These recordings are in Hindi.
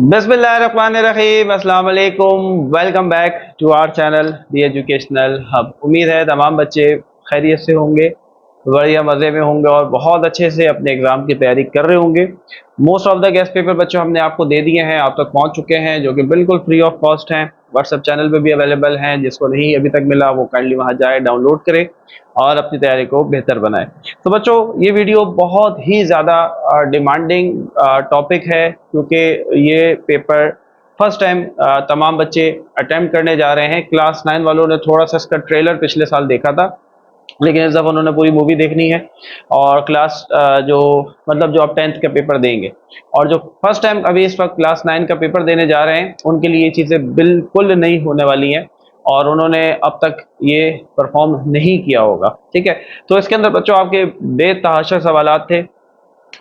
बिस्मिल्लाहिर्रहमानिर्रहीम, अस्सलाम वालेकुम। Welcome back to our channel the educational hub. उम्मीद है तमाम बच्चे खैरियत से होंगे, बढ़िया मज़े में होंगे और बहुत अच्छे से अपने एग्ज़ाम की तैयारी कर रहे होंगे। Most of the guest paper बच्चों हमने आपको दे दिए हैं, आप तक पहुंच चुके हैं, जो कि बिल्कुल फ्री ऑफ कॉस्ट हैं। व्हाट्सएप चैनल पे भी अवेलेबल हैं, जिसको नहीं अभी तक मिला वो काइंडली वहां जाए, डाउनलोड करे और अपनी तैयारी को बेहतर बनाए। तो बच्चों, ये वीडियो बहुत ही ज़्यादा डिमांडिंग टॉपिक है, क्योंकि ये पेपर फर्स्ट टाइम तमाम बच्चे अटेम्प्ट करने जा रहे हैं। क्लास 9 वालों ने थोड़ा सा इसका ट्रेलर पिछले साल देखा था, लेकिन इस दफ़ा उन्होंने पूरी मूवी देखनी है। और क्लास जो मतलब जो आप 10th का पेपर देंगे और जो फर्स्ट टाइम अभी इस वक्त क्लास 9 का पेपर देने जा रहे हैं, उनके लिए ये चीज़ें बिल्कुल नहीं होने वाली हैं और उन्होंने अब तक ये परफॉर्म नहीं किया होगा। ठीक है, तो इसके अंदर बच्चों आपके बेतहाशा सवालात थे।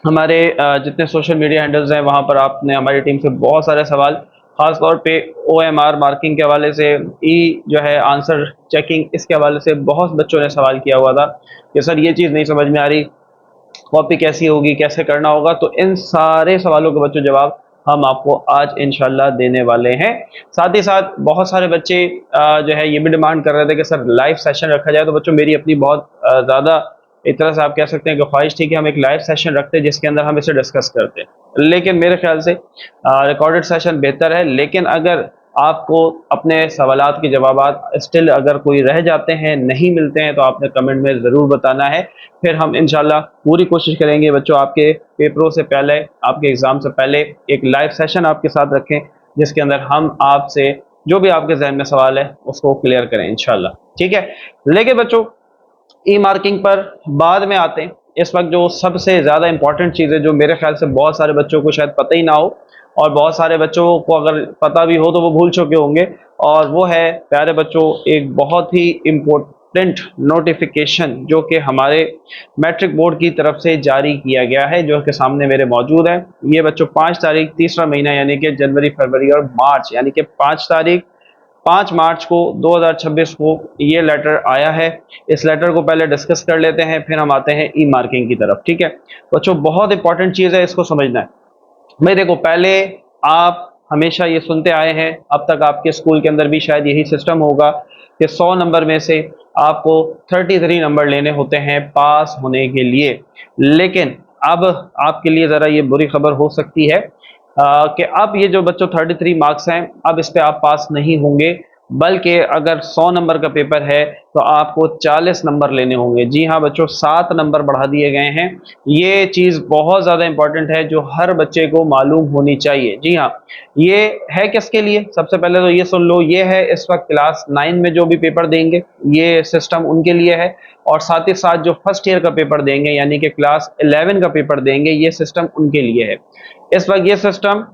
हमारे जितने सोशल मीडिया हैंडल्स हैं वहाँ पर आपने हमारी टीम से बहुत सारे सवाल, खास तौर पे OMR मार्किंग के हवाले से, जो है आंसर चेकिंग, इसके हवाले से बहुत बच्चों ने सवाल किया हुआ था कि सर ये चीज़ नहीं समझ में आ रही, कॉपी कैसी होगी, कैसे करना होगा। तो इन सारे सवालों के बच्चों जवाब हम आपको आज इंशाल्लाह देने वाले हैं। साथ ही साथ बहुत सारे बच्चे जो है ये भी डिमांड कर रहे थे कि सर लाइव सेशन रखा जाए। तो बच्चों, मेरी अपनी बहुत ज़्यादा एक तरह से आप कह सकते हैं कि ख्वाहिश थी कि हम एक लाइव सेशन रखते जिसके अंदर हम इसे डिस्कस करते, लेकिन मेरे ख्याल से रिकॉर्डेड सेशन बेहतर है। लेकिन अगर आपको अपने सवालात के जवाबात स्टिल अगर कोई रह जाते हैं, नहीं मिलते हैं, तो आपने कमेंट में ज़रूर बताना है। फिर हम इंशाल्लाह पूरी कोशिश करेंगे बच्चों, आपके पेपरों से पहले, आपके एग्ज़ाम से पहले एक लाइव सेशन आपके साथ रखें, जिसके अंदर हम आपसे जो भी आपके जहन में सवाल है उसको क्लियर करें इंशाल्लाह। ठीक है, लेकिन बच्चों ई मार्किंग पर बाद में आते हैं। इस वक्त जो सबसे ज़्यादा इंपॉर्टेंट चीज़ है, जो मेरे ख्याल से बहुत सारे बच्चों को शायद पता ही ना हो और बहुत सारे बच्चों को अगर पता भी हो तो वो भूल चुके होंगे, और वो है प्यारे बच्चों एक बहुत ही इम्पोर्टेंट नोटिफिकेशन जो कि हमारे मैट्रिक बोर्ड की तरफ से जारी किया गया है, जो कि सामने मेरे मौजूद है। ये बच्चों 5 तारीख तीसरा महीना यानी कि जनवरी, फरवरी और मार्च, यानी कि 5 मार्च को 2026 को ये लेटर आया है। इस लेटर को पहले डिस्कस कर लेते हैं, फिर हम आते हैं ई मार्किंग की तरफ। ठीक है बच्चों, बहुत इंपॉर्टेंट चीज़ है, इसको समझना है। भाई देखो, पहले आप हमेशा ये सुनते आए हैं, अब तक आपके स्कूल के अंदर भी शायद यही सिस्टम होगा कि 100 नंबर में से आपको 33 नंबर लेने होते हैं पास होने के लिए। लेकिन अब आपके लिए ज़रा ये बुरी खबर हो सकती है कि अब ये जो बच्चों 33 मार्क्स हैं, अब इस पे आप पास नहीं होंगे, बल्कि अगर 100 नंबर का पेपर है तो आपको 40 नंबर लेने होंगे। जी हाँ बच्चों, 7 नंबर बढ़ा दिए गए हैं। ये चीज़ बहुत ज़्यादा इंपॉर्टेंट है, जो हर बच्चे को मालूम होनी चाहिए। जी हाँ, ये है किसके लिए? सबसे पहले तो ये सुन लो, ये है इस वक्त क्लास 9 में जो भी पेपर देंगे, ये सिस्टम उनके लिए है। और साथ ही साथ जो फर्स्ट ईयर का पेपर देंगे यानी कि क्लास 11 का पेपर देंगे, ये सिस्टम उनके लिए है। इस वक्त ये सिस्टम,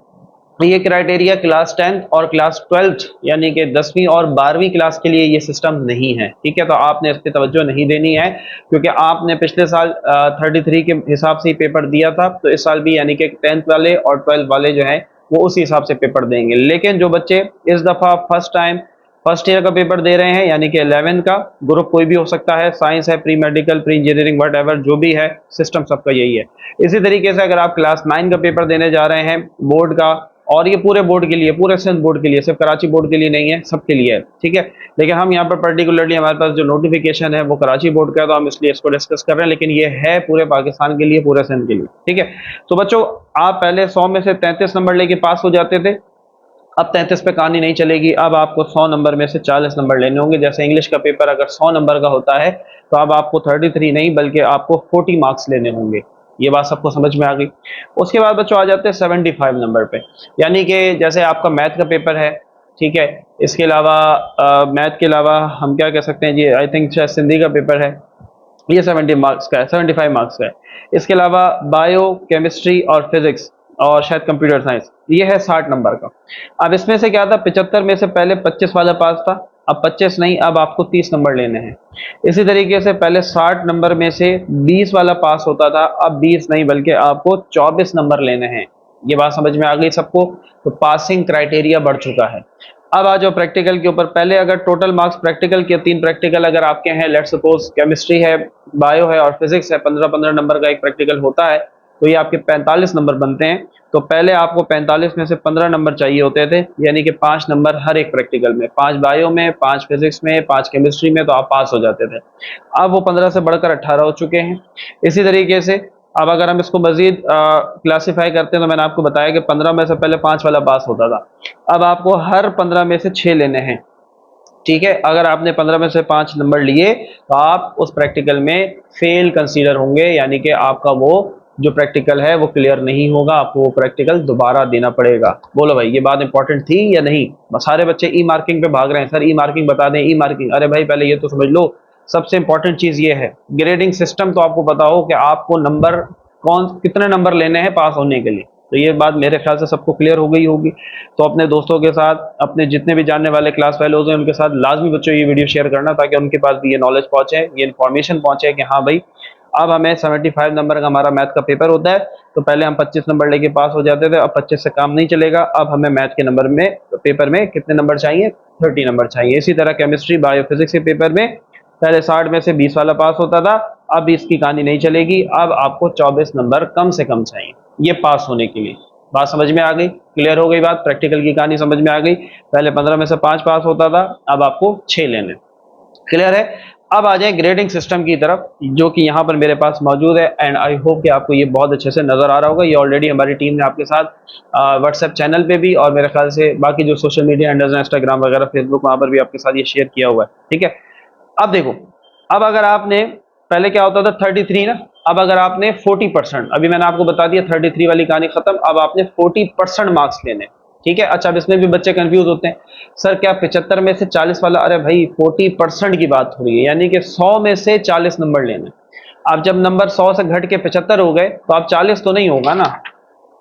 ये क्राइटेरिया क्लास 10th और क्लास 12th यानी कि 10वीं और 12वीं क्लास के लिए ये सिस्टम नहीं है। ठीक है, तो आपने इस पर तवज्जो नहीं देनी है, क्योंकि आपने पिछले साल 33 के हिसाब से ही पेपर दिया था, तो इस साल भी यानी कि 10th वाले और 12th वाले जो हैं वो उसी हिसाब से पेपर देंगे। लेकिन जो बच्चे इस दफ़ा फर्स्ट ईयर का पेपर दे रहे हैं यानी कि 11 का, ग्रुप कोई भी हो सकता है, साइंस है, pre medical, pre engineering, what ever जो भी है, सिस्टम सबका यही है। इसी तरीके से अगर आप क्लास 9 का पेपर देने जा रहे हैं बोर्ड का, और ये पूरे बोर्ड के लिए, पूरे सिंध बोर्ड के लिए, सिर्फ कराची बोर्ड के लिए नहीं है, सबके लिए है। ठीक है, लेकिन हम यहाँ पर पर्टिकुलरली हमारे पास जो नोटिफिकेशन है वो कराची बोर्ड का है, तो हम इसलिए इसको डिस्कस कर रहे हैं, लेकिन ये है पूरे पाकिस्तान के लिए, पूरे सिंध के लिए। ठीक है, तो बच्चों आप पहले 100 में से 33 नंबर लेके पास हो जाते थे, अब 33 पे कहानी नहीं चलेगी, अब आपको 100 नंबर में से 40 नंबर लेने होंगे। जैसे इंग्लिश का पेपर अगर 100 नंबर का होता है तो अब आपको 33 नहीं बल्कि आपको 40 मार्क्स लेने होंगे। ये बात सबको समझ में आ गई। उसके बाद बच्चों आ जाते हैं 75 नंबर पे, यानी कि जैसे आपका मैथ का पेपर है, ठीक है, इसके अलावा मैथ के अलावा हम क्या कह सकते हैं जी, आई थिंक शायद सिंधी का पेपर है, ये 70 मार्क्स का है, 75 मार्क्स का है। इसके अलावा बायो, केमिस्ट्री और फिजिक्स और शायद कंप्यूटर साइंस, ये है 60 नंबर का। अब इसमें से क्या था, 75 में से पहले 25 वाला पास था, अब 25 नहीं, अब आपको 30 नंबर लेने हैं। इसी तरीके से पहले 60 नंबर में से 20 वाला पास होता था, अब 20 नहीं बल्कि आपको 24 नंबर लेने हैं। ये बात समझ में आ गई सबको? तो पासिंग क्राइटेरिया बढ़ चुका है। अब आ जाओ प्रैक्टिकल के ऊपर। पहले अगर टोटल मार्क्स प्रैक्टिकल के 3 प्रैक्टिकल अगर आपके हैं, लेट्स सपोज केमिस्ट्री है, बायो है और फिजिक्स है, 15-15 नंबर का एक प्रैक्टिकल होता है, तो ये आपके 45 नंबर बनते हैं। तो पहले आपको 45 में से 15 नंबर चाहिए होते थे, यानी कि 5 नंबर हर एक प्रैक्टिकल में, 5 बायो में, 5 फिजिक्स में, 5 केमिस्ट्री में, तो आप पास हो जाते थे। अब वो 15 से बढ़कर 18 हो चुके हैं। इसी तरीके से अब अगर हम इसको मजीद क्लासीफाई करते हैं, तो मैंने आपको बताया कि 15 में से पहले 5 वाला पास होता था। अब आपको हर 15 में से 6 लेने हैं, ठीक है। अगर आपने 15 में से 5 नंबर लिए तो आप उस प्रैक्टिकल में फेल कंसीडर होंगे, यानी कि आपका वो जो प्रैक्टिकल है वो क्लियर नहीं होगा, आपको वो प्रैक्टिकल दोबारा देना पड़ेगा। बोलो भाई, ये बात इंपॉर्टेंट थी या नहीं? सारे बच्चे ई मार्किंग पे भाग रहे हैं, सर ई मार्किंग बता दें, ई मार्किंग। अरे भाई, पहले ये तो समझ लो, सबसे इंपॉर्टेंट चीज ये है ग्रेडिंग सिस्टम। तो आपको पता हो कि आपको नंबर कितने नंबर लेने हैं पास होने के लिए। तो ये बात मेरे ख्याल से सबको क्लियर हो गई होगी। तो अपने दोस्तों के साथ, अपने जितने भी जानने वाले क्लास फेलोज हैं उनके साथ लाजमी बच्चों ये वीडियो शेयर करना, ताकि उनके पास भी ये नॉलेज पहुंचे, ये इन्फॉर्मेशन पहुंचे कि हाँ भाई, अब हमें 75 नंबर का हमारा मैथ का पेपर होता है। तो पहले हम 25 नंबर लेके पास हो जाते थे, अब 25 से काम नहीं चलेगा। अब हमें मैथ के नंबर में पेपर में कितने नंबर चाहिए? 30 नंबर चाहिए। इसी तरह केमिस्ट्री बायो फिजिक्स के पेपर में पहले 60 में से 20 वाला पास होता था, अब इसकी कहानी नहीं चलेगी। अब आपको 24 नंबर कम से कम चाहिए ये पास होने के लिए। बात समझ में आ गई? क्लियर हो गई बात? प्रैक्टिकल की कहानी समझ में आ गई? पहले 15 में से 5 पास होता था, अब आपको 6 लेने। क्लियर है? अब आ जाए ग्रेडिंग सिस्टम की तरफ, जो कि यहाँ पर मेरे पास मौजूद है, एंड आई होप कि आपको ये बहुत अच्छे से नजर आ रहा होगा। ये ऑलरेडी हमारी टीम ने आपके साथ व्हाट्सएप चैनल पे भी, और मेरे ख्याल से बाकी जो सोशल मीडिया हैंडल्स हैं, इंस्टाग्राम वगैरह, फेसबुक, वहां पर भी आपके साथ ये शेयर किया हुआ है। ठीक है। अब देखो, अब अगर आपने, पहले क्या होता था 33 ना, अब अगर आपने 40%, अभी मैंने आपको बता दिया 33 वाली कहानी खत्म, अब आपने 40% मार्क्स लेने। ठीक है। अच्छा, अब इसमें भी बच्चे कंफ्यूज होते हैं, सर क्या 75 में से 40 वाला? अरे भाई, 40% की बात हो रही है, यानी कि 100 में से 40 नंबर लेने। अब जब नंबर 100 से घट के 75 हो गए, तो अब 40 तो नहीं होगा ना,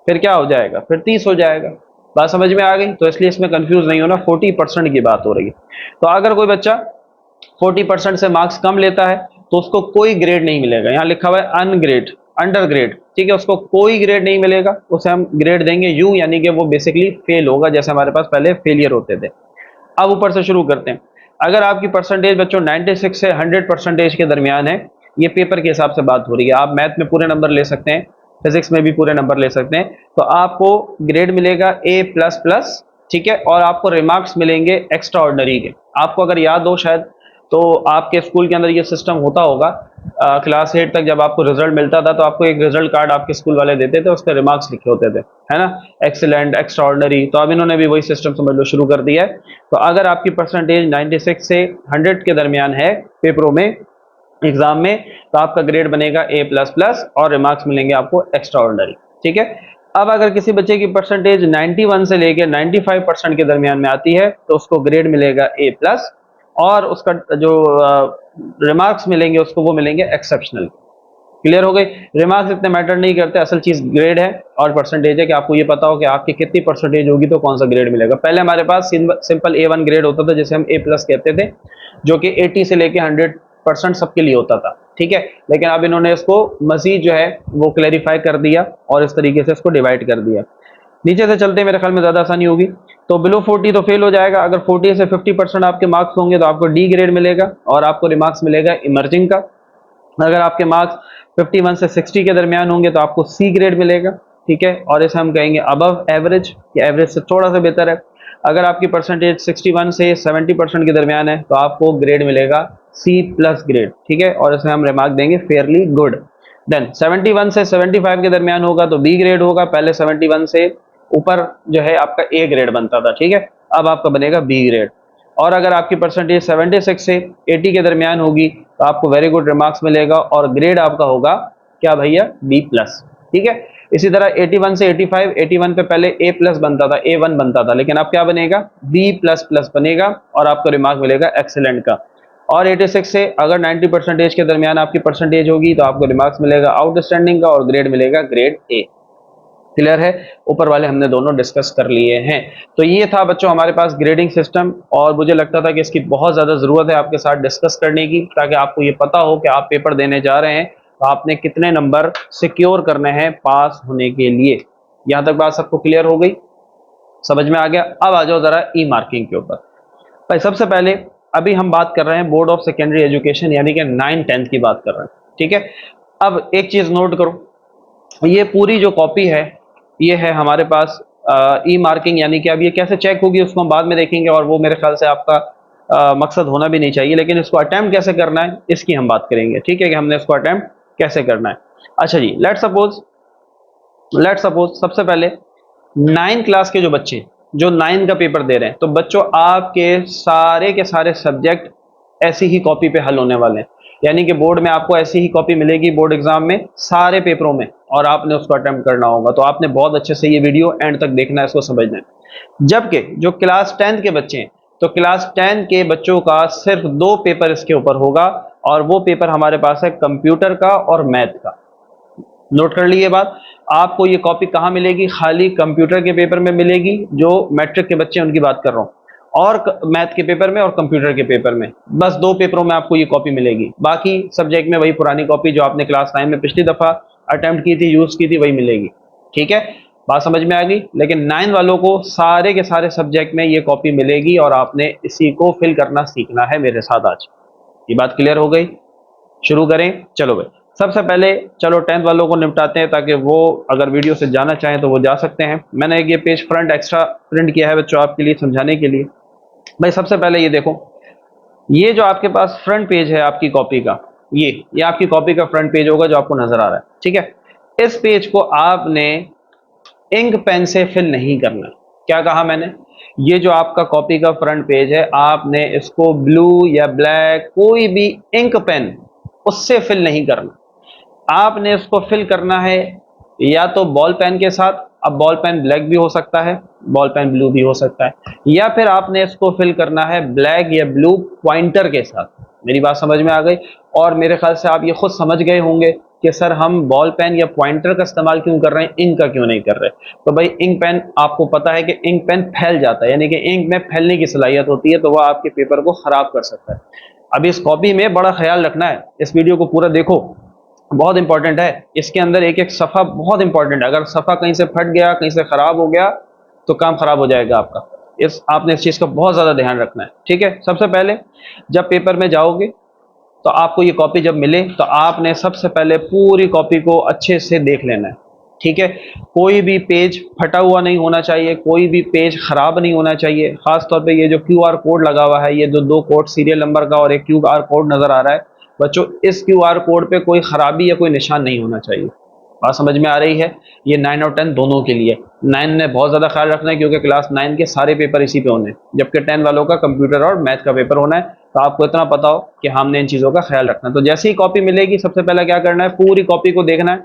फिर क्या हो जाएगा? फिर 30 हो जाएगा। बात समझ में आ गई? तो इसलिए इसमें कंफ्यूज नहीं होना, 40% की बात हो रही है। तो अगर कोई बच्चा 40% से मार्क्स कम लेता है तो उसको कोई ग्रेड नहीं मिलेगा। यहां लिखा हुआ है अनग्रेड, अंडर ग्रेड। ठीक है, उसको कोई ग्रेड नहीं मिलेगा, उसे हम ग्रेड देंगे यू, यानी कि वो बेसिकली फेल होगा, जैसे हमारे पास पहले फेलियर होते थे। अब ऊपर से शुरू करते हैं। अगर आपकी परसेंटेज बच्चों 96 से 100 परसेंटेज के दरमियान है, ये पेपर के हिसाब से बात हो रही है, आप मैथ में पूरे नंबर ले सकते हैं, फिजिक्स में भी पूरे नंबर ले सकते हैं, तो आपको ग्रेड मिलेगा ए प्लस प्लस। ठीक है। और आपको रिमार्क्स मिलेंगे एक्स्ट्रा ऑर्डनरी के। आपको अगर याद हो शायद, तो आपके स्कूल के अंदर ये सिस्टम होता होगा, क्लास 8 तक जब आपको रिजल्ट मिलता था तो आपको एक रिजल्ट कार्ड आपके स्कूल वाले देते थे, उस पर रिमार्क्स लिखे होते थे, है ना, एक्सीलेंट, एक्स्ट्रा ऑर्डिनरी। तो अब इन्होंने भी वही सिस्टम समझ लो शुरू कर दिया है। तो अगर आपकी परसेंटेज 96 से 100 के दरमियान है पेपरों में, एग्जाम में, तो आपका ग्रेड बनेगा ए प्लस प्लस और रिमार्क्स मिलेंगे आपको एक्स्ट्रा ऑर्डिनरी। ठीक है। अब अगर किसी बच्चे की परसेंटेज 91 से लेकर 95% के दरमियान में आती है, तो उसको ग्रेड मिलेगा ए प्लस, और उसका जो रिमार्क्स मिलेंगे उसको वो मिलेंगे एक्सेप्शनल। क्लियर हो गई? रिमार्क्स इतने मैटर नहीं करते, असल चीज ग्रेड है और परसेंटेज है, कि आपको ये पता हो कि आपकी कितनी परसेंटेज होगी तो कौन सा ग्रेड मिलेगा। पहले हमारे पास सिंपल A1 ग्रेड होता था, जिसे हम ए प्लस कहते थे, जो कि 80 से लेके 100% सबके लिए होता था। ठीक है। लेकिन अब इन्होंने इसको मजीद जो है वो क्लैरिफाई कर दिया और इस तरीके से इसको डिवाइड कर दिया। नीचे से चलते मेरे ख्याल में ज्यादा आसानी होगी। तो बिलो 40 तो फेल हो जाएगा। अगर 40 से 50% आपके मार्क्स होंगे तो आपको डी ग्रेड मिलेगा, और आपको रिमार्क्स मिलेगा इमर्जिंग का। अगर आपके मार्क्स 51 से 60 के दरमियान होंगे तो आपको सी ग्रेड मिलेगा। ठीक है। और इसे हम कहेंगे अबव एवरेज, या एवरेज से थोड़ा सा बेहतर है। अगर आपकी परसेंटेज 61 से 70% के दरमियान है तो आपको ग्रेड मिलेगा सी प्लस ग्रेड। ठीक है। और इसे हम रिमार्क देंगे फेयरली गुड। देन 71 से 75 के दरमियान होगा तो बी ग्रेड होगा। पहले 71 से ऊपर जो है आपका ए ग्रेड बनता था। ठीक है। अब आपका बनेगा बी ग्रेड। और अगर आपकी परसेंटेज 76 से 80 के दरमियान होगी तो आपको वेरी गुड रिमार्क्स मिलेगा, और ग्रेड आपका होगा क्या भैया? B plus. ठीक है। इसी तरह 81 से 85, 81 पे पहले ए प्लस बनता था, A1 बनता था, लेकिन अब क्या बनेगा? बी प्लस प्लस बनेगा, और आपको रिमार्क मिलेगा एक्सीलेंट का। और 86 से अगर 90 परसेंटेज के दरमियान आपकी परसेंटेज होगी तो आपको रिमार्क्स मिलेगा आउटस्टैंडिंग का, और ग्रेड मिलेगा ग्रेड ए। क्लियर है? ऊपर वाले हमने दोनों डिस्कस कर लिए हैं। तो ये था बच्चों हमारे पास ग्रेडिंग सिस्टम, और मुझे लगता था कि इसकी बहुत ज़्यादा ज़रूरत है आपके साथ डिस्कस करने की, ताकि आपको ये पता हो कि आप पेपर देने जा रहे हैं तो आपने कितने नंबर सिक्योर करने हैं पास होने के लिए। यहाँ तक बात सबको क्लियर हो गई? समझ में आ गया? अब आ जाओ ज़रा ई मार्किंग के ऊपर। भाई सबसे पहले अभी हम बात कर रहे हैं बोर्ड ऑफ सेकेंडरी एजुकेशन, यानी कि 9th 10th की बात कर रहे हैं। ठीक है। अब एक चीज़ नोट करो, ये पूरी जो कॉपी है ये है हमारे पास ई मार्किंग, यानी कि अब ये कैसे चेक होगी उसको हम बाद में देखेंगे, और वो मेरे ख्याल से आपका मकसद होना भी नहीं चाहिए, लेकिन इसको अटेम्प्ट कैसे करना है इसकी हम बात करेंगे। ठीक है, कि हमने इसको अटेम्प्ट कैसे करना है। अच्छा जी, लेट सपोज सबसे पहले 9 क्लास के जो बच्चे जो 9 का पेपर दे रहे हैं, तो बच्चों आपके सारे के सारे सब्जेक्ट ऐसी ही कॉपी पे हल होने वाले हैं, यानी कि बोर्ड में आपको ऐसी ही कॉपी मिलेगी बोर्ड एग्जाम में सारे पेपरों में, और आपने उसको अटेम्प्ट करना होगा। तो आपने बहुत अच्छे से ये वीडियो एंड तक देखना है, इसको समझना है। जबकि जो क्लास 10 के बच्चे हैं, तो क्लास 10 के बच्चों का सिर्फ 2 पेपर इसके ऊपर होगा, और वो पेपर हमारे पास है कंप्यूटर का और मैथ का। नोट कर लीजिए बात। आपको ये कॉपी कहाँ मिलेगी? खाली कंप्यूटर के पेपर में मिलेगी, जो मैट्रिक के बच्चे हैं उनकी बात कर रहा हूँ, और मैथ के पेपर में और कंप्यूटर के पेपर में, बस 2 पेपरों में आपको ये कॉपी मिलेगी। बाकी सब्जेक्ट में वही पुरानी कॉपी जो आपने क्लास 9 में पिछली दफा अटेम्प्ट की थी, यूज की थी, वही मिलेगी। ठीक है, बात समझ में आ गई। लेकिन 9 वालों को सारे के सारे सब्जेक्ट में ये कॉपी मिलेगी, और आपने इसी को फिल करना सीखना है मेरे साथ आज। ये बात क्लियर हो गई? शुरू करें, चलो भाई। सबसे पहले चलो 10th वालों को निपटाते हैं, ताकि वो अगर वीडियो से जाना चाहें तो वो जा सकते हैं। मैंने एक ये पेज फ्रंट एक्स्ट्रा प्रिंट किया है बच्चों आपके लिए समझाने के लिए। भाई सबसे पहले ये देखो, ये जो आपके पास फ्रंट पेज है आपकी कॉपी का, ये आपकी कॉपी का फ्रंट पेज होगा जो आपको नजर आ रहा है। ठीक है, इस पेज को आपने इंक पेन से फिल नहीं करना। क्या कहा मैंने? ये जो आपका कॉपी का फ्रंट पेज है, आपने इसको ब्लू या ब्लैक कोई भी इंक पेन उससे फिल नहीं करना। आपने इसको फिल करना है या तो बॉल पेन के साथ, अब बॉल पेन ब्लैक भी हो सकता है, बॉल पेन ब्लू भी हो सकता है, या फिर आपने इसको फिल करना है ब्लैक या ब्लू पॉइंटर के साथ। मेरी बात समझ में आ गई? और मेरे ख्याल से आप ये खुद समझ गए होंगे कि सर हम बॉल पेन या पॉइंटर का इस्तेमाल क्यों कर रहे हैं, इंक का क्यों नहीं कर रहे। तो भाई इंक पेन आपको पता है कि इंक पेन फैल जाता है, यानी कि इंक में फैलने की सलाहियत होती है, तो वह आपके पेपर को खराब कर सकता है। अब इस कॉपी में बड़ा ख्याल रखना है, इस वीडियो को पूरा देखो, बहुत इंपॉर्टेंट है। इसके अंदर एक एक सफ़ा बहुत इंपॉर्टेंट है, अगर सफ़ा कहीं से फट गया, कहीं से खराब हो गया, तो काम खराब हो जाएगा आपका। आपने इस चीज़ का बहुत ज़्यादा ध्यान रखना है। ठीक है, सबसे पहले जब पेपर में जाओगे तो आपको ये कॉपी जब मिले, तो आपने सबसे पहले पूरी कॉपी को अच्छे से देख लेना है। ठीक है, कोई भी पेज फटा हुआ नहीं होना चाहिए, कोई भी पेज खराब नहीं होना चाहिए। खास तौर पे ये जो QR कोड लगा हुआ है, ये जो 2 कोड सीरियल नंबर का और एक QR कोड नजर आ रहा है बच्चों, इस QR कोड पे कोई खराबी या कोई निशान नहीं होना चाहिए। बात समझ में आ रही है? ये 9 और 10 दोनों के लिए। 9 ने बहुत ज़्यादा ख्याल रखना है, क्योंकि क्लास 9 के सारे पेपर इसी पे होने हैं, जबकि 10 वालों का कंप्यूटर और मैथ का पेपर होना है। तो आपको इतना पता हो कि हमने इन चीज़ों का ख्याल रखना है। तो जैसे ही कॉपी मिलेगी, सबसे पहले क्या करना है, पूरी कॉपी को देखना है।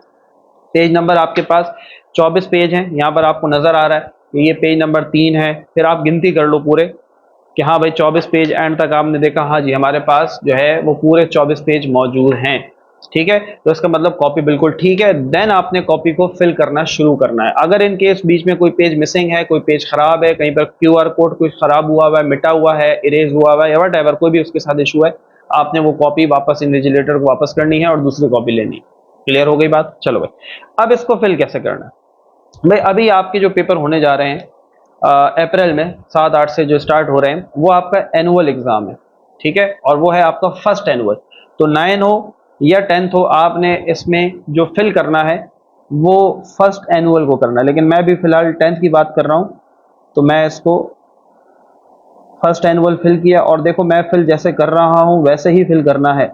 पेज नंबर आपके पास 24 पेज हैं, यहाँ पर आपको नज़र आ रहा है कि ये पेज नंबर 3 है। फिर आप गिनती कर लो पूरे कि हाँ भाई 24 पेज एंड तक आपने देखा, हाँ जी हमारे पास जो है वो पूरे 24 पेज मौजूद हैं। ठीक है, तो इसका मतलब कॉपी बिल्कुल ठीक है। देन आपने कॉपी को फिल करना शुरू करना है। अगर इन केस बीच में कोई पेज मिसिंग है, कोई पेज खराब है, कहीं पर QR कोड कुछ खराब हुआ है, मिटा हुआ है, इरेज हुआ है, या वट कोई भी उसके साथ इशू है, आपने वो कॉपी वापस इन्विजिलेटर को वापस करनी है और दूसरी कॉपी लेनी है। क्लियर हो गई बात? चलो भाई, अब इसको फिल कैसे करना है। भाई अभी आपके जो पेपर होने जा रहे हैं अप्रैल में 7-8 से जो स्टार्ट हो रहे हैं, वो आपका एनुअल एग्जाम है। ठीक है, और वो है आपका फर्स्ट एनुअल। तो 9 हो या 10th हो, आपने इसमें जो फिल करना है वो फर्स्ट एनुअल को करना है। लेकिन मैं भी फिलहाल 10th की बात कर रहा हूं, तो मैं इसको फर्स्ट एनुअल फिल किया, और देखो मैं फिल जैसे कर रहा हूं वैसे ही फिल करना है,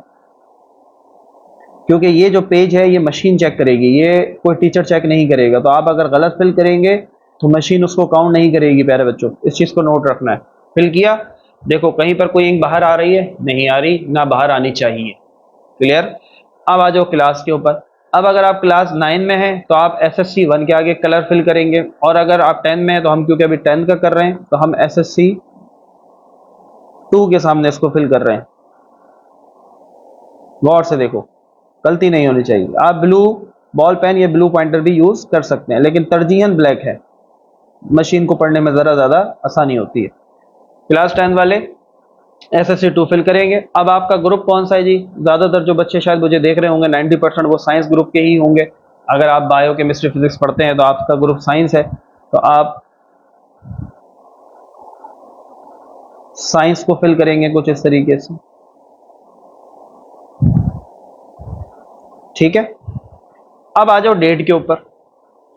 क्योंकि ये जो पेज है ये मशीन चेक करेगी, ये कोई टीचर चेक नहीं करेगा। तो आप अगर गलत फिल करेंगे तो मशीन उसको काउंट नहीं करेगी। प्यारे बच्चों, इस चीज़ को नोट रखना है। फिल किया, देखो कहीं पर कोई इंक बाहर आ रही है? नहीं आ रही, ना बाहर आनी चाहिए। क्लियर? अब आ जाओ क्लास के ऊपर। अब अगर आप क्लास 9 में हैं तो आप SSC 1 के आगे कलर फिल करेंगे, और अगर आप 10 में हैं तो हम क्योंकि अभी 10 का कर रहे हैं तो हम SSC 2 के सामने इसको फिल कर रहे हैं। गौर से देखो, गलती नहीं होनी चाहिए। आप ब्लू बॉल पेन या ब्लू पॉइंटर भी यूज कर सकते हैं, लेकिन तरजीहन ब्लैक है, मशीन को पढ़ने में ज़रा ज़्यादा आसानी होती है। क्लास 10 वाले SSC 2 फिल करेंगे। अब आपका ग्रुप कौन सा है जी? ज़्यादातर जो बच्चे शायद मुझे देख रहे होंगे 90% वो साइंस ग्रुप के ही होंगे। अगर आप बायो केमिस्ट्री फिजिक्स पढ़ते हैं तो आपका ग्रुप साइंस है, तो आप साइंस को फिल करेंगे कुछ इस तरीके से। ठीक है, अब आ जाओ डेट के ऊपर।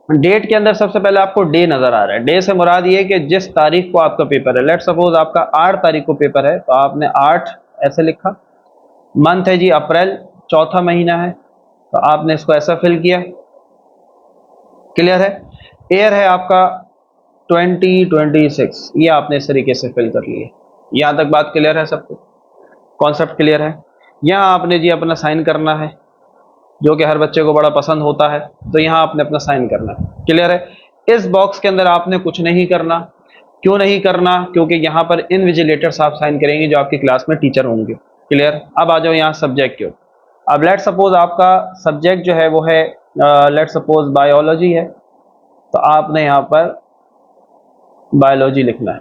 डेट के अंदर सबसे पहले आपको डे नजर आ रहा है। डे से मुराद ये कि जिस तारीख को आपका पेपर है। लेट सपोज आपका 8 तारीख को पेपर है तो आपने 8 ऐसे लिखा। मंथ है जी अप्रैल, चौथा महीना है तो आपने इसको ऐसा फिल किया। क्लियर है। ईयर है आपका 2026, ये आपने इस तरीके से फिल कर लिए। यहां तक बात क्लियर है सबको, कॉन्सेप्ट क्लियर है। यहां आपने जी अपना साइन करना है, जो कि हर बच्चे को बड़ा पसंद होता है, तो यहां आपने अपना साइन करना है। क्लियर है। इस बॉक्स के अंदर आपने कुछ नहीं करना। क्यों नहीं करना? क्योंकि यहां पर इनविजिलेटर साहब साइन करेंगे जो आपकी क्लास में टीचर होंगे। क्लियर। अब आ जाओ यहाँ सब्जेक्ट के ऊपर। अब लेट सपोज आपका सब्जेक्ट जो है वो है लेट सपोज बायोलॉजी है, तो आपने यहाँ पर बायोलॉजी लिखना है।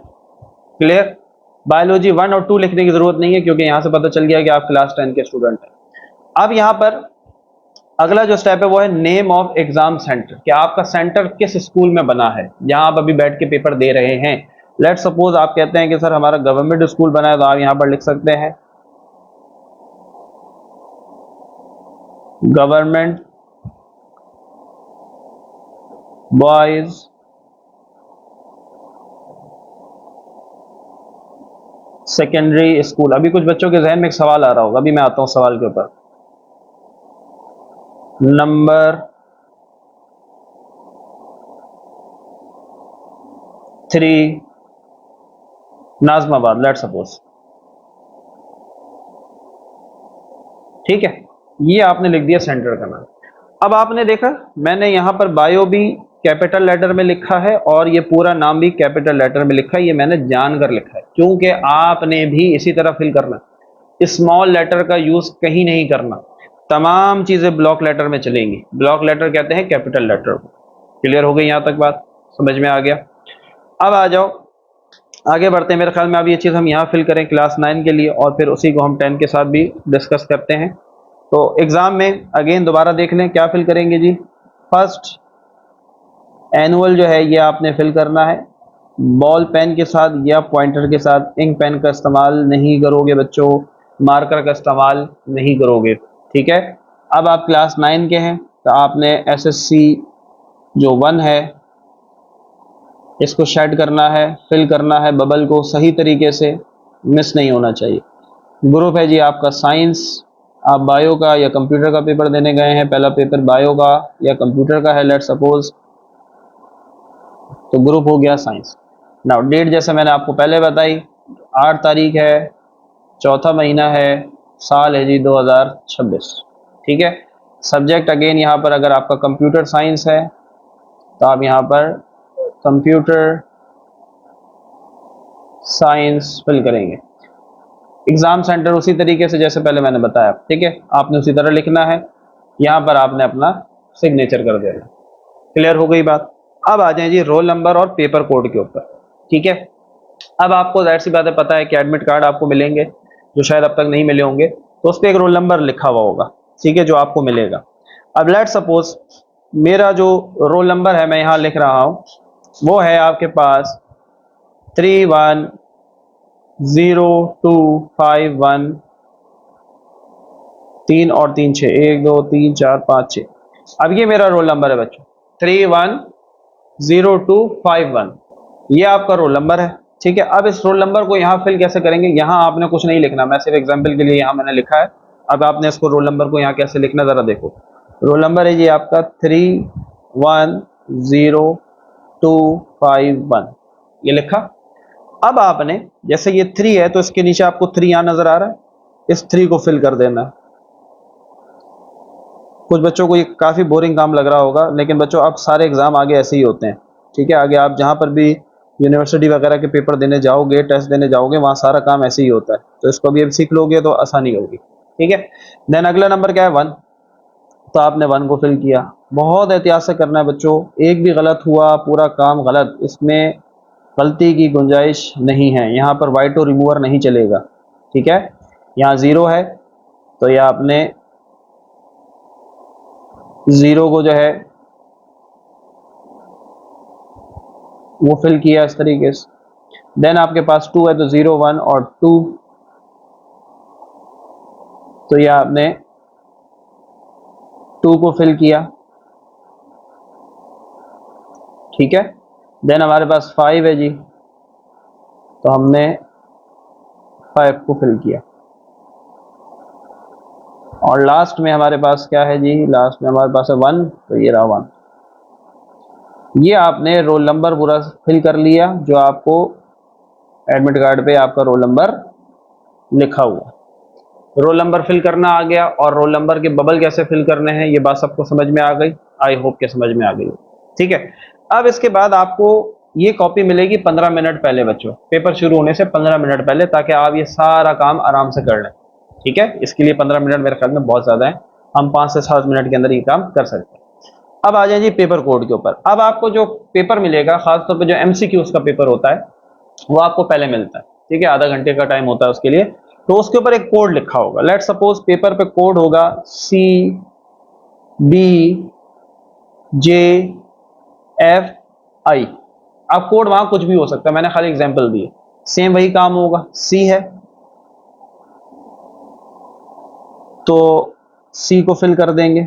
क्लियर। बायोलॉजी 1 और 2 लिखने की जरूरत नहीं है क्योंकि यहां से पता चल गया कि आप क्लास 10 के स्टूडेंट हैं। अब यहां पर अगला जो स्टेप है वो है नेम ऑफ एग्जाम सेंटर, कि आपका सेंटर किस स्कूल में बना है जहां आप अभी बैठ के पेपर दे रहे हैं। लेट सपोज आप कहते हैं कि सर हमारा गवर्नमेंट स्कूल बना है, तो आप यहां पर लिख सकते हैं गवर्नमेंट बॉयज सेकेंडरी स्कूल। अभी कुछ बच्चों के जहन में एक सवाल आ रहा होगा, अभी मैं आता हूं सवाल के ऊपर। Number 3 Najmabad let suppose. ठीक है, ये आपने लिख दिया सेंटर का नाम। अब आपने देखा मैंने यहां पर बायो भी कैपिटल लेटर में लिखा है और ये पूरा नाम भी कैपिटल लेटर में लिखा है। ये मैंने जानकर लिखा है क्योंकि आपने भी इसी तरह फिल करना। स्मॉल लेटर का यूज कहीं नहीं करना, तमाम चीजें ब्लॉक लेटर में चलेंगी। ब्लॉक लेटर कहते हैं कैपिटल लेटर को। क्लियर हो गई यहां तक बात, समझ में आ गया। अब आ जाओ आगे बढ़ते हैं। मेरे ख्याल में अब ये चीज हम यहाँ फिल करें क्लास 9 के लिए और फिर उसी को हम 10 के साथ भी डिस्कस करते हैं। तो एग्जाम में अगेन दोबारा देख लें क्या फिल करेंगे जी। फर्स्ट एनुअल जो है ये आपने फिल करना है। बॉल पेन के साथ या पॉइंटर के साथ, इंक पेन का इस्तेमाल नहीं करोगे बच्चों, मार्कर का इस्तेमाल नहीं करोगे। ठीक है। अब आप क्लास 9 के हैं तो आपने एसएससी जो 1 है इसको शेड करना है, फिल करना है बबल को सही तरीके से, मिस नहीं होना चाहिए। ग्रुप है जी आपका साइंस। आप बायो का या कंप्यूटर का पेपर देने गए हैं, पहला पेपर बायो का या कंप्यूटर का है लेट सपोज, तो ग्रुप हो गया साइंस। नाउ डेट जैसे मैंने आपको पहले बताई 8 तारीख है, चौथा महीना है, साल है जी 2026। ठीक है। सब्जेक्ट अगेन यहाँ पर अगर आपका कंप्यूटर साइंस है तो आप यहाँ पर कंप्यूटर साइंस फिल करेंगे। एग्जाम सेंटर उसी तरीके से जैसे पहले मैंने बताया। ठीक है, आपने उसी तरह लिखना है, यहाँ पर आपने अपना सिग्नेचर कर देना। क्लियर हो गई बात। अब आ जाए जी रोल नंबर और पेपर कोड के ऊपर। ठीक है। अब आपको जाहिर सी बात है पता है कि एडमिट कार्ड आपको मिलेंगे जो शायद अब तक नहीं मिले होंगे, तो उस पर एक रोल नंबर लिखा हुआ होगा। ठीक है, जो आपको मिलेगा। अब लेट सपोज मेरा जो रोल नंबर है मैं यहाँ लिख रहा हूँ वो है आपके पास 310251। 3 और 3 6, 1 2 3 4 5 6। अब ये मेरा रोल नंबर है बच्चों 310251, ये आपका रोल नंबर है। ठीक है। अब इस रोल नंबर को यहाँ फिल कैसे करेंगे? यहाँ आपने कुछ नहीं लिखना, मैं सिर्फ एग्जांपल के लिए यहाँ मैंने लिखा है। अब आपने इसको रोल नंबर को यहाँ कैसे लिखना जरा देखो। रोल नंबर है ये आपका 310251, ये लिखा। अब आपने जैसे ये 3 है तो इसके नीचे आपको 3 यहाँ नजर आ रहा है, इस 3 को फिल कर देना है। कुछ बच्चों को ये काफ़ी बोरिंग काम लग रहा होगा, लेकिन बच्चों अब सारे एग्ज़ाम आगे ऐसे ही होते हैं। ठीक है, आगे आप जहाँ पर भी यूनिवर्सिटी वगैरह के पेपर देने जाओगे, टेस्ट देने जाओगे, वहाँ सारा काम ऐसे ही होता है। तो इसको भी अब सीख लोगे तो आसानी होगी। ठीक है। देन अगला नंबर क्या है 1, तो आपने 1 को फिल किया। बहुत एहतियात से करना है बच्चों, एक भी गलत हुआ पूरा काम गलत, इसमें गलती की गुंजाइश नहीं है। यहाँ पर वाइटो रिमूवर नहीं चलेगा। ठीक है। यहाँ 0 है तो यह आपने 0 को जो है वो फिल किया इस तरीके से। देन आपके पास 2 है तो 0 1 और 2, तो यह आपने 2 को फिल किया। ठीक है। देन हमारे पास 5 है जी, तो हमने 5 को फिल किया। और लास्ट में हमारे पास क्या है जी, लास्ट में हमारे पास है 1, तो ये रहा 1। ये आपने रोल नंबर पूरा फिल कर लिया जो आपको एडमिट कार्ड पे आपका रोल नंबर लिखा हुआ। रोल नंबर फिल करना आ गया, और रोल नंबर के बबल कैसे फिल करने हैं ये बात सबको समझ में आ गई। आई होप के समझ में आ गई। ठीक है। अब इसके बाद आपको ये कॉपी मिलेगी 15 मिनट पहले बच्चों, पेपर शुरू होने से 15 मिनट पहले, ताकि आप ये सारा काम आराम से कर लें। ठीक है, इसके लिए 15 मिनट मेरे ख्याल में बहुत ज़्यादा है, हम 5 से 7 मिनट के अंदर ये काम कर सकते हैं। अब आ जाए जी पेपर कोड के ऊपर। अब आपको जो पेपर मिलेगा, खासतौर पर जो MCQs का पेपर होता है, वो आपको पहले मिलता है। ठीक है, आधा घंटे का टाइम होता है उसके लिए। तो उसके ऊपर एक कोड लिखा होगा। लेट सपोज पेपर पे कोड होगा CBJFI। अब कोड वहां कुछ भी हो सकता है, मैंने खाली एग्जांपल दिए। सेम वही काम होगा। C है तो C को फिल कर देंगे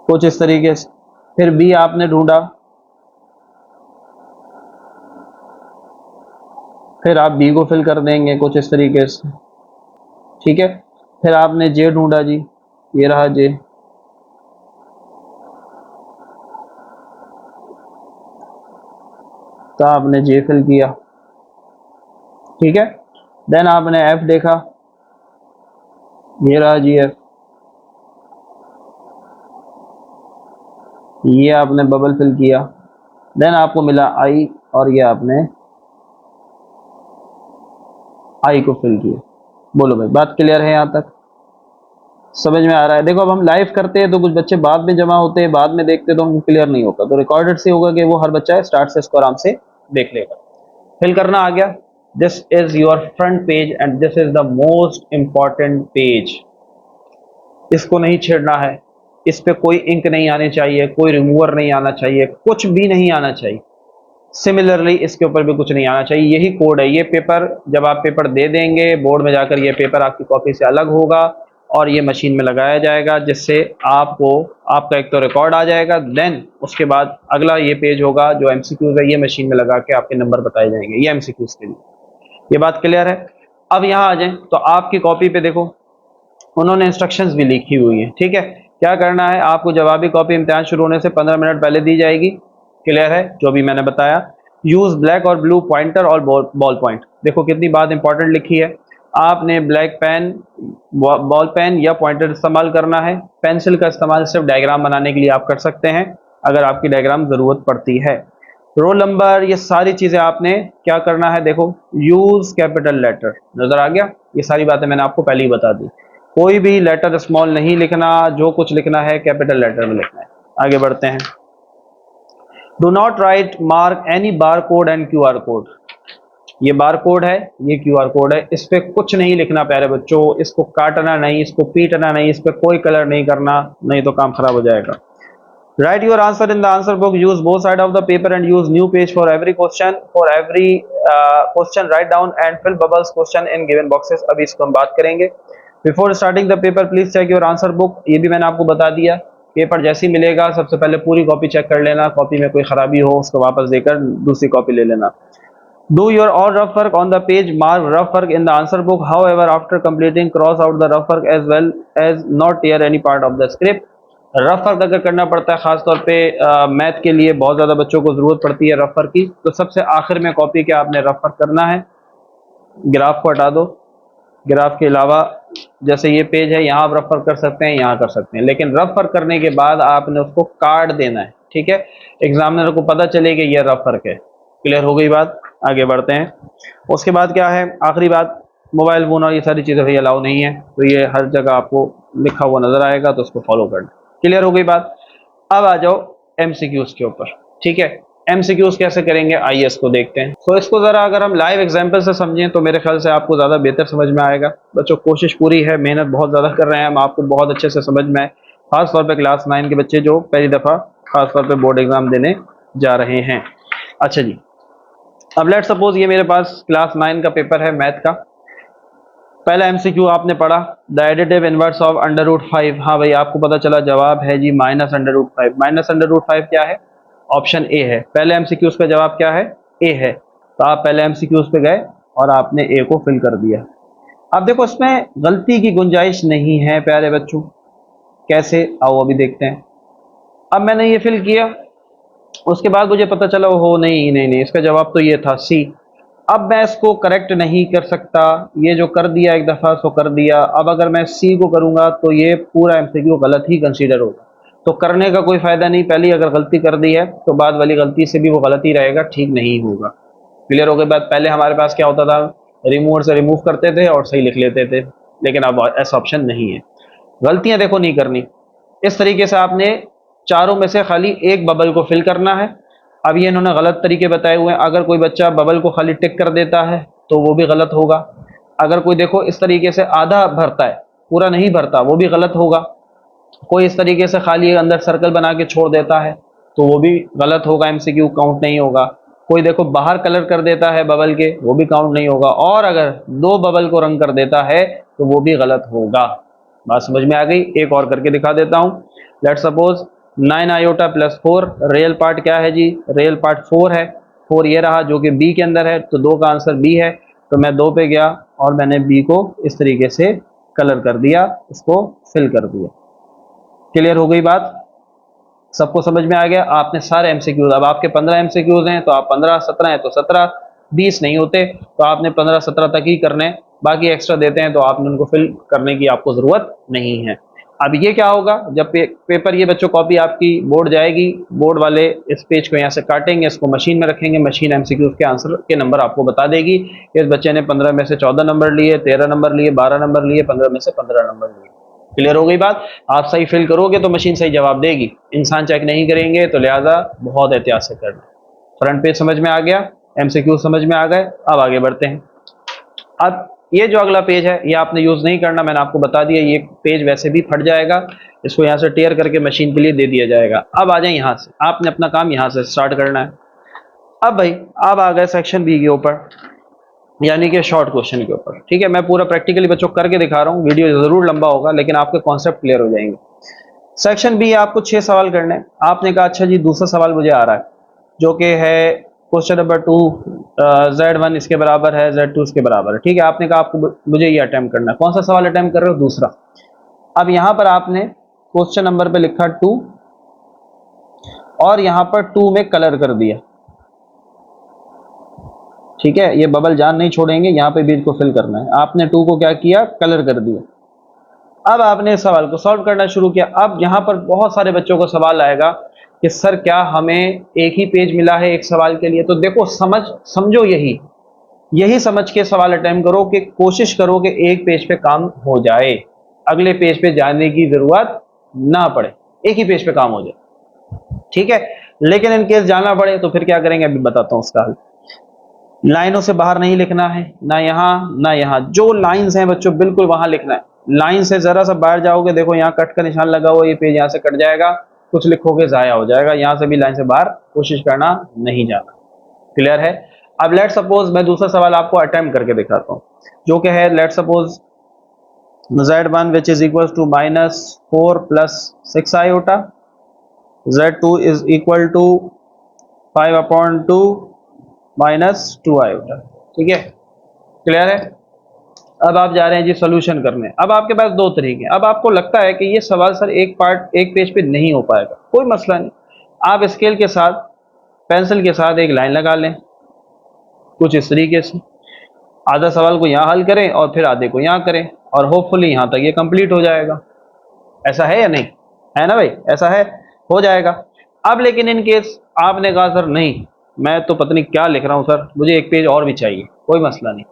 कुछ इस तरीके से। फिर B आपने ढूंढा, फिर आप B को फिल कर देंगे कुछ इस तरीके से। ठीक है, फिर आपने J ढूंढा जी, ये रहा J। तो आपने J फिल किया। ठीक है, देन आपने F देखा, ये रहा जी F। ये आपने बबल फिल किया। देन आपको मिला I, और ये आपने I को फिल किया। बोलो भाई, बात क्लियर है? यहाँ तक समझ में आ रहा है? देखो, अब हम लाइव करते हैं तो कुछ बच्चे बाद में जमा होते हैं, बाद में देखते तो हमको क्लियर नहीं होता। तो रिकॉर्डेड से होगा कि वो हर बच्चा स्टार्ट से इसको आराम से देख लेगा। फिल करना आ गया। This is your front page and this is the most important page. इसको नहीं छेड़ना है, इस पे कोई इंक नहीं आनी चाहिए, कोई रिमूवर नहीं आना चाहिए, कुछ भी नहीं आना चाहिए। सिमिलरली इसके ऊपर भी कुछ नहीं आना चाहिए। यही कोड है। ये पेपर जब आप पेपर दे देंगे बोर्ड में जाकर, ये पेपर आपकी कॉपी से अलग होगा और ये मशीन में लगाया जाएगा, जिससे आपको आपका एक तो रिकॉर्ड आ जाएगा। देन उसके बाद अगला ये पेज होगा जो MCQs है, ये मशीन में लगा के आपके नंबर बताए जाएंगे, ये MCQs के लिए। ये बात क्लियर है? अब यहाँ आ जाए तो आपकी कॉपी पे देखो, उन्होंने इंस्ट्रक्शंस भी लिखी हुई है। ठीक है, क्या करना है आपको? जवाबी कॉपी इम्तिहान शुरू होने से 15 मिनट पहले दी जाएगी। क्लियर है जो भी मैंने बताया? यूज ब्लैक और ब्लू पॉइंटर और बॉल पॉइंट। देखो कितनी बात इंपॉर्टेंट लिखी है। आपने ब्लैक पेन, बॉल पेन या पॉइंटर इस्तेमाल करना है। पेंसिल का इस्तेमाल सिर्फ डायग्राम बनाने के लिए आप कर सकते हैं, अगर आपकी डायग्राम जरूरत पड़ती है। रोल नंबर, ये सारी चीजें आपने क्या करना है? देखो, यूज कैपिटल लेटर, नजर आ गया? ये सारी बातें मैंने आपको पहले ही बता दी। कोई भी लेटर स्मॉल नहीं लिखना, जो कुछ लिखना है कैपिटल लेटर में लिखना है। आगे बढ़ते हैं। Do not right mark any bar code and QR code. ये बार कोड है, ये QR कोड है, इस पे कुछ नहीं लिखना प्यारे बच्चों। इसको काटना नहीं, इसको पीटना नहीं, इस पे कोई कलर नहीं करना, नहीं तो काम खराब हो जाएगा। Write your answer in the answer book. Use both sides of the paper and use new page for every question. For every question, write down and fill bubbles question in given boxes. अभी इसको हम बात करेंगे। Before starting the paper, please check your answer book. ये भी मैंने आपको बता दिया। पेपर जैसे ही मिलेगा सबसे पहले पूरी कॉपी चेक कर लेना, कॉपी में कोई खराबी हो उसको वापस देकर दूसरी कॉपी ले लेना। Do your all rough work on the page. Mark rough work in the answer book. However, after completing, cross out the rough work as well as not tear any part of the script. Rough work अगर करना पड़ता है, खासतौर पे मैथ के लिए बहुत ज़्यादा बच्चों को ज़रूरत पड़ती है रफ वर्क की, तो सबसे आखिर में कॉपी के आपने रफ वर्क करना है। ग्राफ को हटा दो। ग्राफ के अलावा जैसे ये पेज है, यहाँ आप रफ वर्क कर सकते हैं, यहाँ कर सकते हैं, लेकिन रफ वर्क करने के बाद आपने उसको काट देना है। ठीक है, एग्जामिनर को पता चले कि ये रफ वर्क है। क्लियर हो गई बात? आगे बढ़ते हैं। उसके बाद क्या है, आखिरी बात, मोबाइल फोन और ये सारी चीज़ें भाई अलाउ नहीं है, तो ये हर जगह आपको लिखा हुआ नजर आएगा, तो उसको फॉलो करना। क्लियर हो गई बात? अब आ जाओ MCQs के ऊपर। ठीक है, MCQs कैसे करेंगे आइए इसको देखते हैं। तो इसको जरा अगर हम लाइव एग्जांपल से समझें तो मेरे ख्याल से आपको ज़्यादा बेहतर समझ में आएगा। बच्चों कोशिश पूरी है, मेहनत बहुत ज़्यादा कर रहे हैं हम, आपको बहुत अच्छे से समझ में आए, खासतौर पर क्लास 9 के बच्चे जो पहली दफ़ा खासतौर पर बोर्ड एग्जाम देने जा रहे हैं। अच्छा जी, अब लेट सपोज ये मेरे पास क्लास 9 का पेपर है मैथ का। पहला MCQ आपने पढ़ा, the additive inverse of under root 5। हाँ भाई, आपको पता चला जवाब है जी -√5। -√5 क्या है? ऑप्शन ए है। पहले एमसीक्यूज का जवाब क्या है? ए है। तो आप पहले एमसीक्यूज पे गए और आपने ए को फिल कर दिया। अब देखो इसमें गलती की गुंजाइश नहीं है प्यारे बच्चों। कैसे? आओ अभी देखते हैं। अब मैंने ये फिल किया, उसके बाद मुझे पता चला हो नहीं नहीं नहीं, इसका जवाब तो ये था सी। अब मैं इसको करेक्ट नहीं कर सकता, ये जो कर दिया एक दफ़ा सो कर दिया। अब अगर मैं सी को करूँगा तो ये पूरा एमसीक्यू गलत ही कंसीडर होगा, तो करने का कोई फ़ायदा नहीं। पहले अगर गलती कर दी है तो बाद वाली गलती से भी वो गलत ही रहेगा, ठीक नहीं होगा। क्लियर हो गई बात? पहले हमारे पास क्या होता था, रिमूवर से रिमूव करते थे और सही लिख लेते थे, लेकिन अब ऐसा ऑप्शन नहीं है। गलतियां देखो नहीं करनी। इस तरीके से आपने चारों में से खाली एक बबल को फिल करना है। अब ये इन्होंने गलत तरीके बताए हुए हैं। अगर कोई बच्चा बबल को खाली टिक कर देता है तो वो भी गलत होगा। अगर कोई देखो इस तरीके से आधा भरता है, पूरा नहीं भरता, वो भी गलत होगा। कोई इस तरीके से खाली अंदर सर्कल बना के छोड़ देता है तो वो भी गलत होगा, एमसीक्यू काउंट नहीं होगा। कोई देखो बाहर कलर कर देता है बबल के, वो भी काउंट नहीं होगा। और अगर दो बबल को रंग कर देता है तो वो भी गलत होगा। बात समझ में आ गई? एक और करके दिखा देता हूं। Let suppose 9 iota plus 4, real part क्या है जी? रियल पार्ट 4 है। 4 ये रहा जो कि बी के अंदर है, तो 2 का आंसर बी है। तो मैं 2 पे गया और मैंने बी को इस तरीके से कलर कर दिया, उसको फिल कर दिया। क्लियर हो गई बात? सबको समझ में आ गया? आपने सारे एमसीक्यूज, अब आपके 15 एमसीक्यूज हैं तो आप 15, 17 हैं तो 17, 20 नहीं होते तो आपने 15, 17 तक ही करने, बाकी एक्स्ट्रा देते हैं तो आपने उनको फिल करने की आपको जरूरत नहीं है। अब ये क्या होगा, जब पेपर ये बच्चों कॉपी आपकी बोर्ड जाएगी, बोर्ड वाले इस पेज को यहाँ से काटेंगे, इसको मशीन में रखेंगे, मशीन एमसीक्यूज के आंसर के नंबर आपको बता देगी। इस बच्चे ने 15 में से 14 नंबर लिए, 13 नंबर लिए, 12 नंबर लिए, 15 में से 15 नंबर लिए। क्लियर हो गई बात? आप सही फिल करोगे तो मशीन सही जवाब देगी, इंसान चेक नहीं करेंगे, तो लिहाजा बहुत एहतियात से करना। फ्रंट पेज समझ में आ गया, एमसीक्यू समझ में आ गए। अब आगे बढ़ते हैं। अब ये जो अगला पेज है ये आपने यूज नहीं करना, मैंने आपको बता दिया। ये पेज वैसे भी फट जाएगा, इसको यहाँ से टेयर करके मशीन के लिए दे दिया जाएगा। अब आ जाए यहाँ से, आपने अपना काम यहाँ से स्टार्ट करना है। अब भाई अब आ गए सेक्शन बी के ऊपर, यानी कि शॉर्ट क्वेश्चन के ऊपर। ठीक है, मैं पूरा प्रैक्टिकली बच्चों को करके दिखा रहा हूँ, वीडियो जरूर लंबा होगा लेकिन आपके कॉन्सेप्ट क्लियर हो जाएंगे। सेक्शन बी आपको 6 सवाल करने हैं। आपने कहा अच्छा जी दूसरा सवाल मुझे आ रहा है जो कि है क्वेश्चन नंबर 2, Z1 इसके बराबर है, Z2 इसके बराबर है। ठीक है, आपने कहा आपको मुझे ये अटेम्प्ट करना है। कौन सा सवाल अटेम्प्ट कर रहे हो? दूसरा। अब यहां पर आपने क्वेश्चन नंबर पे लिखा 2 और यहां पर 2 में कलर कर दिया। ठीक है, ये बबल जान नहीं छोड़ेंगे, यहाँ पे बीज को फिल करना है। आपने 2 को क्या किया? कलर कर दिया। अब आपने इस सवाल को सॉल्व करना शुरू किया। अब यहाँ पर बहुत सारे बच्चों को सवाल आएगा कि सर क्या हमें एक ही पेज मिला है एक सवाल के लिए? तो देखो समझो यही समझ के सवाल अटेम्प्ट करो कि कोशिश करो कि एक पेज पे काम हो जाए, अगले पेज पे जाने की जरूरत ना पड़े, एक ही पेज पे काम हो जाए। ठीक है, लेकिन इन केस जाना पड़े तो फिर क्या करेंगे अभी बताता हूँ उसका हल। लाइनों से बाहर नहीं लिखना है, ना यहाँ ना यहाँ, जो लाइंस हैं बच्चों बिल्कुल वहां लिखना है। लाइन से जरा सा बाहर जाओगे, देखो यहाँ कट का निशान लगा हुआ, ये पेज यहाँ से कट जाएगा, कुछ लिखोगे जाया हो जाएगा। यहाँ से भी लाइन से बाहर कोशिश करना नहीं जाना। क्लियर है? अब लेट सपोज मैं दूसरा सवाल आपको अटेम्प्ट करके दिखाता हूँ जो कि है let suppose Z1 which is equal to -4 plus 6 iota, Z2 is equal to 5/2 -2 iota. ठीक है, क्लियर है? अब आप जा रहे हैं जी सोल्यूशन करने। अब आपके पास दो तरीके। अब आपको लगता है कि ये सवाल सर एक पेज पे नहीं हो पाएगा, कोई मसला नहीं। आप स्केल के साथ, पेंसिल के साथ एक लाइन लगा लें कुछ इस तरीके से, आधा सवाल को यहाँ हल करें और फिर आधे को यहाँ करें, और होपफुली यहाँ तक ये कंप्लीट हो जाएगा। ऐसा है या नहीं? है ना भाई? ऐसा है, हो जाएगा। अब लेकिन इन केस आपने कहा सर नहीं, मैं तो पता नहीं क्या लिख रहा हूँ सर, मुझे एक पेज और भी चाहिए, कोई मसला नहीं।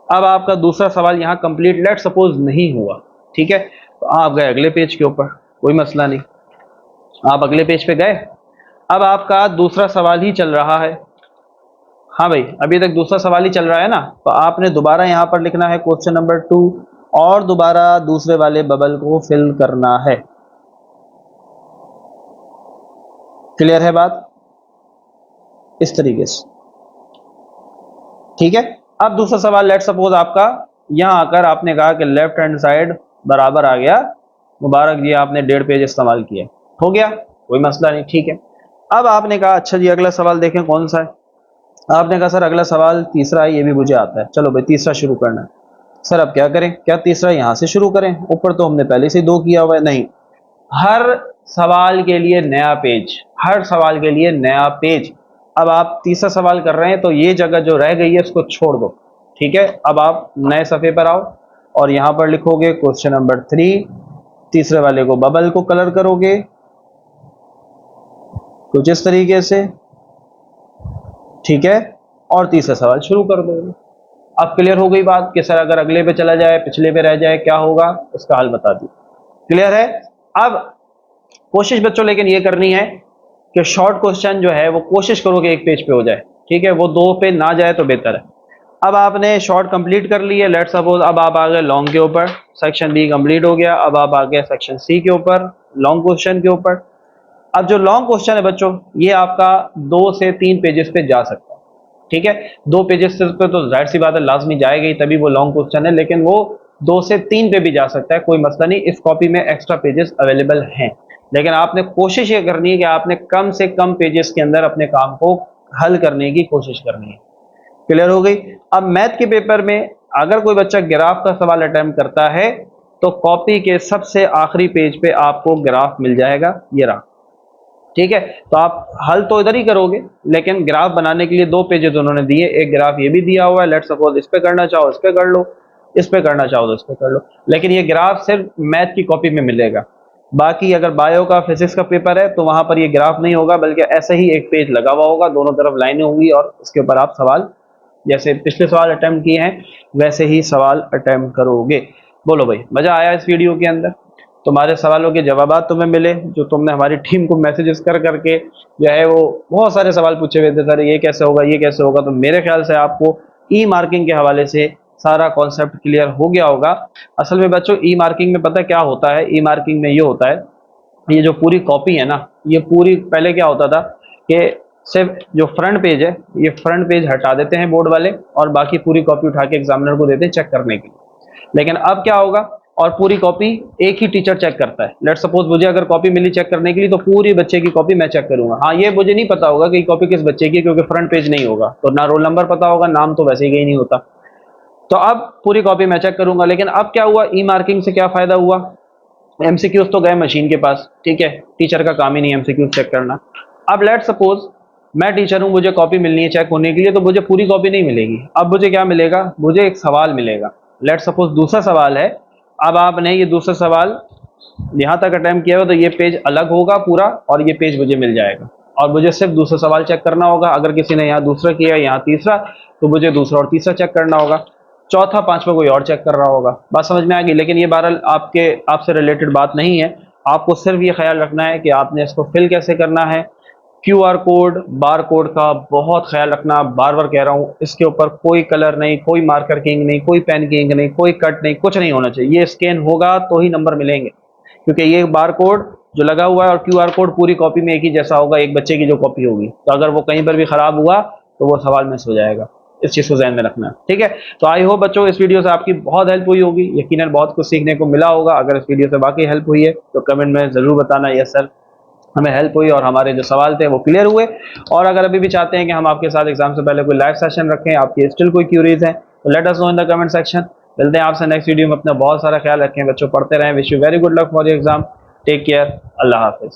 अब आपका दूसरा सवाल यहाँ कंप्लीट लेट सपोज नहीं हुआ। ठीक है, तो आप गए अगले पेज के ऊपर, कोई मसला नहीं, आप अगले पेज पे गए। अब आपका दूसरा सवाल ही चल रहा है। हाँ भाई, अभी तक दूसरा सवाल ही चल रहा है ना, तो आपने दोबारा यहाँ पर लिखना है क्वेश्चन नंबर 2 और दोबारा दूसरे वाले बबल को फिल करना है। क्लियर है बात? इस तरीके से। ठीक है, अब दूसरा सवाल लेट सपोज आपका यहां आकर आपने कहा कि लेफ्ट हैंड साइड बराबर आ गया, मुबारक जी आपने 1.5 पेज इस्तेमाल किया, हो गया, कोई मसला नहीं। ठीक है, अब आपने कहा अच्छा जी अगला सवाल देखें कौन सा है। आपने कहा सर अगला सवाल तीसरा है, ये भी मुझे आता है। चलो भाई तीसरा शुरू करना है। सर अब क्या करें, क्या तीसरा यहाँ से शुरू करें? ऊपर तो हमने पहले से ही 2 किया हुआ है। नहीं, हर सवाल के लिए नया पेज, हर सवाल के लिए नया पेज। अब आप तीसरा सवाल कर रहे हैं तो ये जगह जो रह गई है उसको छोड़ दो, ठीक है। अब आप नए सफ़े पर आओ और यहाँ पर लिखोगे क्वेश्चन नंबर 3। तीसरे वाले को बबल को कलर करोगे कुछ इस तरीके से, ठीक है, और तीसरा सवाल शुरू कर दोगे। अब क्लियर हो गई बात कि सर अगर अगले पे चला जाए, पिछले पे रह जाए, क्या होगा, इसका हल बता दी। क्लियर है? अब कोशिश बच्चों लेकिन ये करनी है कि शॉर्ट क्वेश्चन जो है वो कोशिश करो कि एक पेज पे हो जाए, ठीक है, वो 2 पे ना जाए तो बेहतर है। अब आपने शॉर्ट कंप्लीट कर ली है, लेट्स सपोज अब आप आ गए लॉन्ग के ऊपर। सेक्शन बी कंप्लीट हो गया, अब आप आ गए सेक्शन सी के ऊपर, लॉन्ग क्वेश्चन के ऊपर। अब जो लॉन्ग क्वेश्चन है बच्चों, ये आपका 2 से 3 पेजेस पे जा सकता है, ठीक है। 2 पेजेस पे तो जाहिर सी बात है लाजमी जाएगा ही, तभी वो लॉन्ग क्वेश्चन है, लेकिन वो 2 से 3 पे भी जा सकता है, कोई मसला नहीं। इस कॉपी में एक्स्ट्रा पेजेस अवेलेबल हैं, लेकिन आपने कोशिश ये करनी है कि आपने कम से कम पेजेस के अंदर अपने काम को हल करने की कोशिश करनी है। क्लियर हो गई? अब मैथ के पेपर में अगर कोई बच्चा ग्राफ का सवाल अटेम्प्ट करता है तो कॉपी के सबसे आखिरी पेज पे आपको ग्राफ मिल जाएगा, ये रहा, ठीक है। तो आप हल तो इधर ही करोगे, लेकिन ग्राफ बनाने के लिए 2 पेजेस उन्होंने दिए, एक ग्राफ ये भी दिया हुआ है। लेट्स सपोज इस पे करना चाहो इस पे कर लो, इस पे करना चाहो तो इस पे कर लो, लेकिन ये ग्राफ सिर्फ मैथ की कॉपी में मिलेगा। बाकी अगर बायो का फिजिक्स का पेपर है तो वहां पर ये ग्राफ नहीं होगा, बल्कि ऐसे ही एक पेज लगा हुआ होगा, दोनों तरफ लाइनें होंगी और उसके ऊपर आप सवाल जैसे पिछले सवाल अटेम्प्ट किए हैं वैसे ही सवाल अटेम्प्ट करोगे। बोलो भाई मजा आया इस वीडियो के अंदर? तुम्हारे सवालों के जवाब तुम्हें मिले, जो तुमने हमारी टीम को मैसेजेस कर करके जो है वो बहुत सारे सवाल पूछे हुए थे, सर ये कैसे होगा ये कैसे होगा। तो मेरे ख्याल से आपको ई मार्किंग के हवाले से सारा कॉन्सेप्ट क्लियर हो गया होगा। असल में बच्चों ई मार्किंग में पता क्या होता है, ई मार्किंग में ये होता है, ये जो पूरी कॉपी है ना, ये पूरी पहले क्या होता था कि सिर्फ जो फ्रंट पेज है ये फ्रंट पेज हटा देते हैं बोर्ड वाले और बाकी पूरी कॉपी उठा के एग्जामिनर को देते हैं चेक करने के लिए। लेकिन अब क्या होगा, और पूरी कॉपी एक ही टीचर चेक करता है। लेट्स सपोज मुझे अगर कॉपी मिली चेक करने के लिए तो पूरी बच्चे की कॉपी मैं चेक करूंगा। हाँ, ये मुझे नहीं पता होगा कि कॉपी किस बच्चे की, क्योंकि फ्रंट पेज नहीं होगा तो ना रोल नंबर पता होगा, नाम तो वैसे ही नहीं होता। तो अब पूरी कॉपी मैं चेक करूंगा। लेकिन अब क्या हुआ, ई मार्किंग से क्या फायदा हुआ, एमसीक्यूज तो गए मशीन के पास, ठीक है, टीचर का काम ही नहीं एमसीक्यूज चेक करना। अब लेट सपोज मैं टीचर हूं, मुझे कॉपी मिलनी है चेक होने के लिए, तो मुझे पूरी कॉपी नहीं मिलेगी। अब मुझे क्या मिलेगा, मुझे एक सवाल मिलेगा। लेट सपोज दूसरा सवाल है, अब आपने ये दूसरा सवाल यहां तक अटेम्प्ट किया हो तो ये पेज अलग होगा पूरा और ये पेज मुझे मिल जाएगा और मुझे सिर्फ दूसरा सवाल चेक करना होगा। अगर किसी ने यहाँ दूसरा किया यहाँ तीसरा तो मुझे दूसरा और तीसरा चेक करना होगा, चौथा पांचवा कोई और चेक कर रहा होगा। बात समझ में आ गई? लेकिन ये बहरहाल आपसे रिलेटेड बात नहीं है। आपको सिर्फ ये ख्याल रखना है कि आपने इसको फिल कैसे करना है। क्यूआर कोड, बार कोड का बहुत ख्याल रखना, बार बार कह रहा हूँ, इसके ऊपर कोई कलर नहीं, कोई मार्कर की इंक नहीं, कोई पेन की इंक नहीं, कोई कट नहीं, कुछ नहीं होना चाहिए। ये स्कैन होगा तो ही नंबर मिलेंगे, क्योंकि ये बार कोड जो लगा हुआ है और क्यूआर कोड पूरी कॉपी में एक ही जैसा होगा, एक बच्चे की जो कॉपी होगी। तो अगर वो कहीं पर भी खराब हुआ तो वो सवाल मिस हो जाएगा, इस चीज को ध्यान में रखना, ठीक है। तो आई होप बच्चों इस वीडियो से आपकी बहुत हेल्प हुई होगी, यकीनन बहुत कुछ सीखने को मिला होगा। अगर इस वीडियो से वाकई हेल्प हुई है तो कमेंट में जरूर बताना यस सर हमें हेल्प हुई और हमारे जो सवाल थे वो क्लियर हुए। और अगर अभी भी चाहते हैं कि हम आपके साथ एग्जाम से पहले कोई लाइव सेशन रखें, आपकी स्टिल कोई क्यूरीज हैं, तो let us know in the comment section. मिलते हैं आपसे नेक्स्ट वीडियो में। अपना बहुत सारा ख्याल रखें बच्चों, पढ़ते रहें। Wish you very good luck for your exam. Take care, अल्लाह हाफिज।